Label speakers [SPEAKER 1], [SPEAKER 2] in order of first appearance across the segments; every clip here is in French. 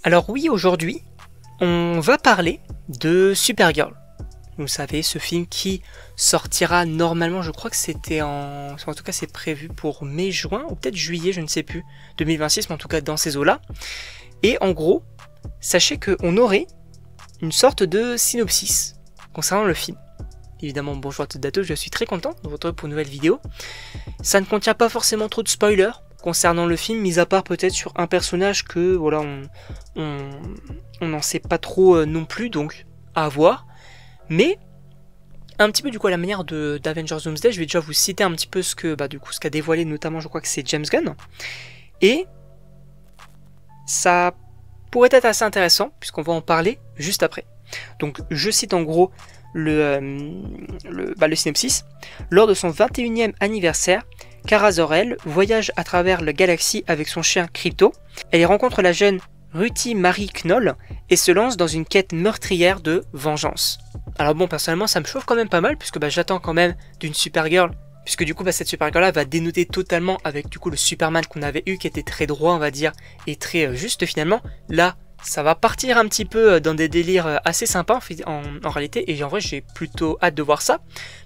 [SPEAKER 1] Alors oui, aujourd'hui, on va parler de Supergirl. Vous savez, ce film qui sortira normalement, je crois que c'était en tout cas c'est prévu pour mai-juin, ou peut-être juillet, je ne sais plus, 2026, mais en tout cas dans ces eaux-là. Et en gros, sachez qu'on aurait une sorte de synopsis concernant le film. Évidemment, bonjour à toutes et à tous, je suis très content de vous retrouver pour une nouvelle vidéo. Ça ne contient pas forcément trop de spoilers concernant le film, mis à part peut-être sur un personnage que voilà, on n'en sait pas trop non plus, donc à voir. Mais un petit peu du coup à la manière d'Avengers Doomsday, je vais déjà vous citer un petit peu ce qu'a dévoilé notamment, je crois que c'est James Gunn. Et ça pourrait être assez intéressant puisqu'on va en parler juste après. Donc je cite en gros le synopsis. Lors de son 21e anniversaire, Kara Zor-El voyage à travers la galaxie avec son chien Krypto. Elle y rencontre la jeune Ruthie Marie Knoll et se lance dans une quête meurtrière de vengeance. Alors bon, personnellement ça me chauffe quand même pas mal puisque j'attends quand même d'une Supergirl, puisque du coup cette Supergirl là va dénoter totalement avec du coup le Superman qu'on avait eu qui était très droit on va dire et très juste finalement. Là ça va partir un petit peu dans des délires assez sympas en réalité, et en vrai j'ai plutôt hâte de voir ça,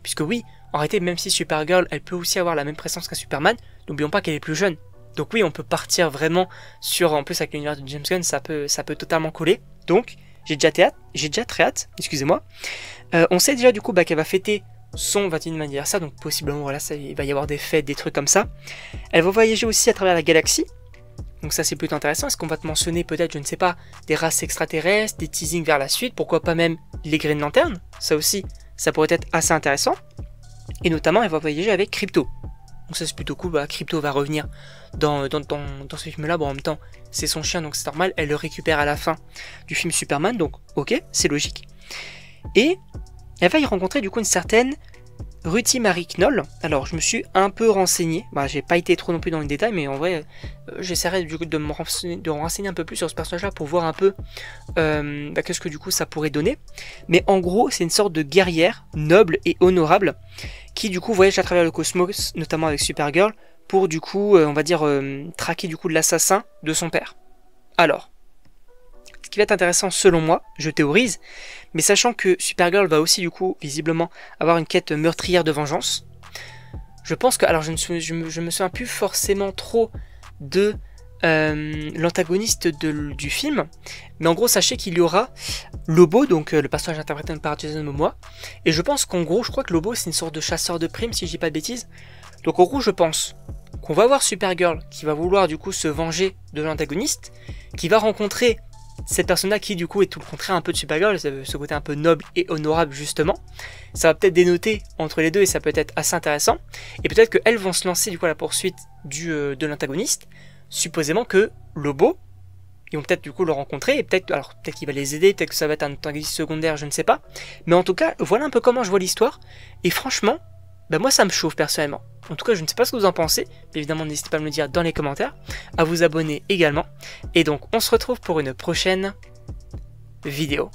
[SPEAKER 1] puisque oui, en réalité même si Supergirl elle peut aussi avoir la même présence qu'un Superman, n'oublions pas qu'elle est plus jeune. Donc oui, on peut partir vraiment sur, en plus avec l'univers de James Gunn, ça peut totalement coller. Donc j'ai déjà très hâte, excusez-moi. On sait déjà du coup qu'elle va fêter son 21e anniversaire, donc possiblement voilà, il va y avoir des fêtes, des trucs comme ça. Elle va voyager aussi à travers la galaxie. Donc ça c'est plutôt intéressant. Est-ce qu'on va te mentionner peut-être, je ne sais pas, des races extraterrestres, des teasings vers la suite, pourquoi pas même les Green Lantern, ça aussi, ça pourrait être assez intéressant. Et notamment elle va voyager avec Krypto. Donc ça c'est plutôt cool, Krypto va revenir dans ce film là, bon en même temps c'est son chien donc c'est normal, elle le récupère à la fin du film Superman, donc ok, c'est logique. Et elle va y rencontrer du coup une certaine Ruthie Marie Knoll. Alors je me suis un peu renseigné, j'ai pas été trop non plus dans les détails, mais en vrai j'essaierai du coup de me renseigner un peu plus sur ce personnage là pour voir un peu qu'est-ce que du coup ça pourrait donner. Mais en gros c'est une sorte de guerrière noble et honorable qui du coup voyage à travers le cosmos, notamment avec Supergirl, pour du coup on va dire traquer du coup l'assassin de son père. Alors ce qui va être intéressant selon moi, je théorise, mais sachant que Supergirl va aussi du coup visiblement avoir une quête meurtrière de vengeance, je pense que, alors je me souviens plus forcément trop de l'antagoniste du film, mais en gros sachez qu'il y aura Lobo, donc le personnage interprété par Jason Momoa, et je pense qu'en gros je crois que Lobo c'est une sorte de chasseur de primes si je dis pas de bêtises, donc en gros je pense qu'on va voir Supergirl qui va vouloir du coup se venger de l'antagoniste, qui va rencontrer cette personne-là qui du coup est tout le contraire un peu de Supergirl, ce côté un peu noble et honorable justement. Ça va peut-être dénoter entre les deux et ça peut être assez intéressant. Et peut-être qu'elles vont se lancer du coup à la poursuite de l'antagoniste, supposément que Lobo, ils vont peut-être du coup le rencontrer et peut-être qu'il va les aider, peut-être que ça va être un antagoniste secondaire, je ne sais pas. Mais en tout cas, voilà un peu comment je vois l'histoire. Et franchement, moi ça me chauffe personnellement. En tout cas, je ne sais pas ce que vous en pensez, mais évidemment n'hésitez pas à me le dire dans les commentaires, à vous abonner également. Et donc on se retrouve pour une prochaine vidéo.